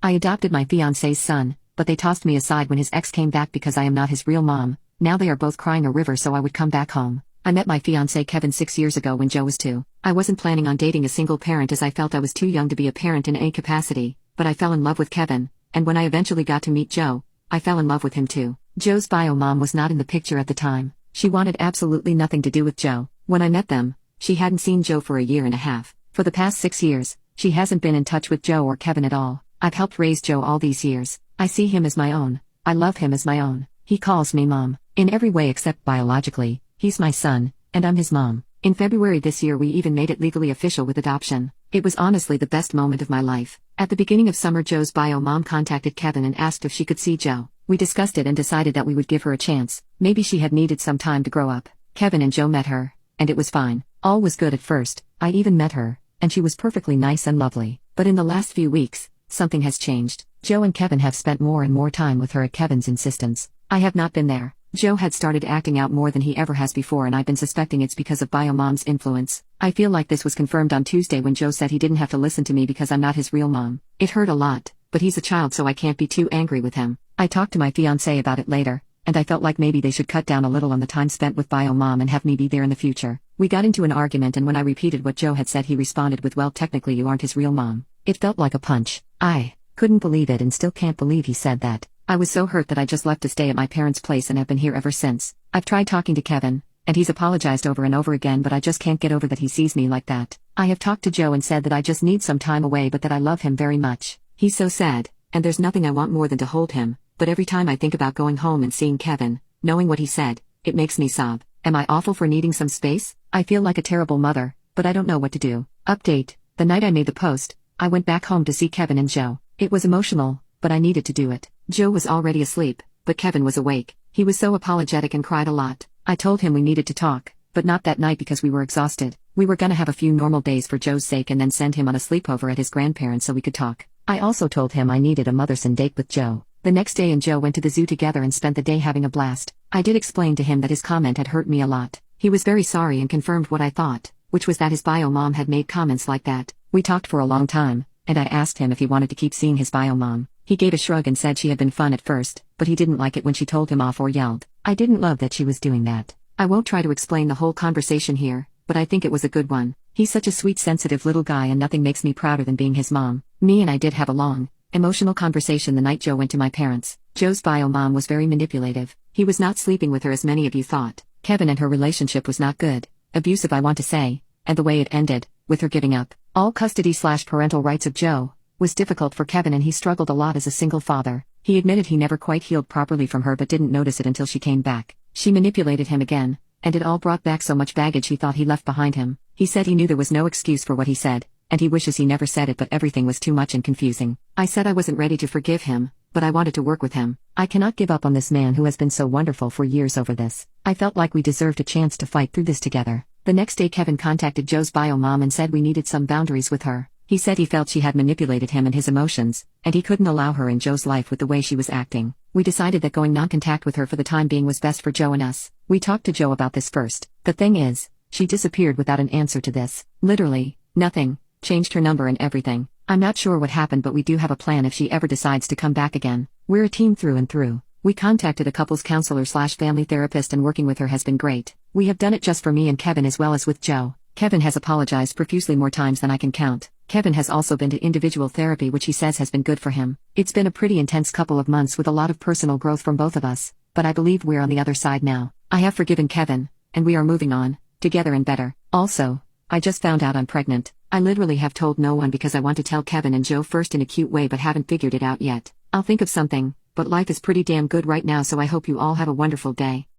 I adopted my fiance's son, but they tossed me aside when his ex came back because I am not his real mom. Now they are both crying a river so I would come back home. I met my fiancé Kevin 6 years ago when Joe was 2. I wasn't planning on dating a single parent as I felt I was too young to be a parent in any capacity, but I fell in love with Kevin, and when I eventually got to meet Joe, I fell in love with him too. Joe's bio mom was not in the picture at the time. She wanted absolutely nothing to do with Joe. When I met them, she hadn't seen Joe for a year and a half. For the past 6 years, she hasn't been in touch with Joe or Kevin at all. I've helped raise Joe all these years. I see him as my own. I love him as my own. He calls me mom. In every way except biologically, he's my son, and I'm his mom. In February this year we even made it legally official with adoption. It was honestly the best moment of my life. At the beginning of summer Joe's bio mom contacted Kevin and asked if she could see Joe. We discussed it and decided that we would give her a chance. Maybe she had needed some time to grow up. Kevin and Joe met her, and it was fine. All was good at first. I even met her, and she was perfectly nice and lovely. But in the last few weeks, something has changed. Joe and Kevin have spent more and more time with her at Kevin's insistence. I have not been there. Joe had started acting out more than he ever has before and I've been suspecting it's because of bio mom's influence. I feel like this was confirmed on Tuesday when Joe said he didn't have to listen to me because I'm not his real mom. It hurt a lot, but he's a child so I can't be too angry with him. I talked to my fiancé about it later, and I felt like maybe they should cut down a little on the time spent with bio mom and have me be there in the future. We got into an argument and when I repeated what Joe had said he responded with, well, technically you aren't his real mom. It felt like a punch. I couldn't believe it and still can't believe he said that. I was so hurt that I just left to stay at my parents' place and have been here ever since. I've tried talking to Kevin, and he's apologized over and over again, but I just can't get over that he sees me like that. I have talked to Joe and said that I just need some time away but that I love him very much. He's so sad, and there's nothing I want more than to hold him, but every time I think about going home and seeing Kevin, knowing what he said, it makes me sob. Am I awful for needing some space? I feel like a terrible mother, but I don't know what to do. Update: the night I made the post, I went back home to see Kevin and Joe. It was emotional, but I needed to do it. Joe was already asleep, but Kevin was awake. He was so apologetic and cried a lot. I told him we needed to talk, but not that night because we were exhausted. We were gonna have a few normal days for Joe's sake and then send him on a sleepover at his grandparents so we could talk. I also told him I needed a motherson date with Joe. The next day and Joe went to the zoo together and spent the day having a blast. I did explain to him that his comment had hurt me a lot. He was very sorry and confirmed what I thought, which was that his bio mom had made comments like that. We talked for a long time, and I asked him if he wanted to keep seeing his bio mom. He gave a shrug and said she had been fun at first, but he didn't like it when she told him off or yelled. I didn't love that she was doing that. I won't try to explain the whole conversation here, but I think it was a good one. He's such a sweet, sensitive little guy and nothing makes me prouder than being his mom. Me and I did have a long, emotional conversation the night Joe went to my parents. Joe's bio mom was very manipulative. He was not sleeping with her as many of you thought. Kevin and her relationship was not good. Abusive, I want to say. And the way it ended, with her giving up all custody/parental rights of Joe, was difficult for Kevin and he struggled a lot as a single father. He admitted he never quite healed properly from her but didn't notice it until she came back. She manipulated him again, and it all brought back so much baggage he thought he left behind him. He said he knew there was no excuse for what he said, and he wishes he never said it but everything was too much and confusing. I said I wasn't ready to forgive him, but I wanted to work with him. I cannot give up on this man who has been so wonderful for years over this. I felt like we deserved a chance to fight through this together. The next day Kevin contacted Joe's bio mom and said we needed some boundaries with her. He said he felt she had manipulated him and his emotions, and he couldn't allow her in Joe's life with the way she was acting. We decided that going non-contact with her for the time being was best for Joe and us. We talked to Joe about this first. The thing is, she disappeared without an answer to this. Literally, nothing. Changed her number and everything. I'm not sure what happened but we do have a plan if she ever decides to come back again. We're a team through and through. We contacted a couples counselor/family therapist and working with her has been great. We have done it just for me and Kevin as well as with Joe. Kevin has apologized profusely more times than I can count. Kevin has also been to individual therapy which he says has been good for him. It's been a pretty intense couple of months with a lot of personal growth from both of us, but I believe we're on the other side now. I have forgiven Kevin, and we are moving on, together and better. Also, I just found out I'm pregnant. I literally have told no one because I want to tell Kevin and Joe first in a cute way but haven't figured it out yet. I'll think of something, but life is pretty damn good right now so I hope you all have a wonderful day.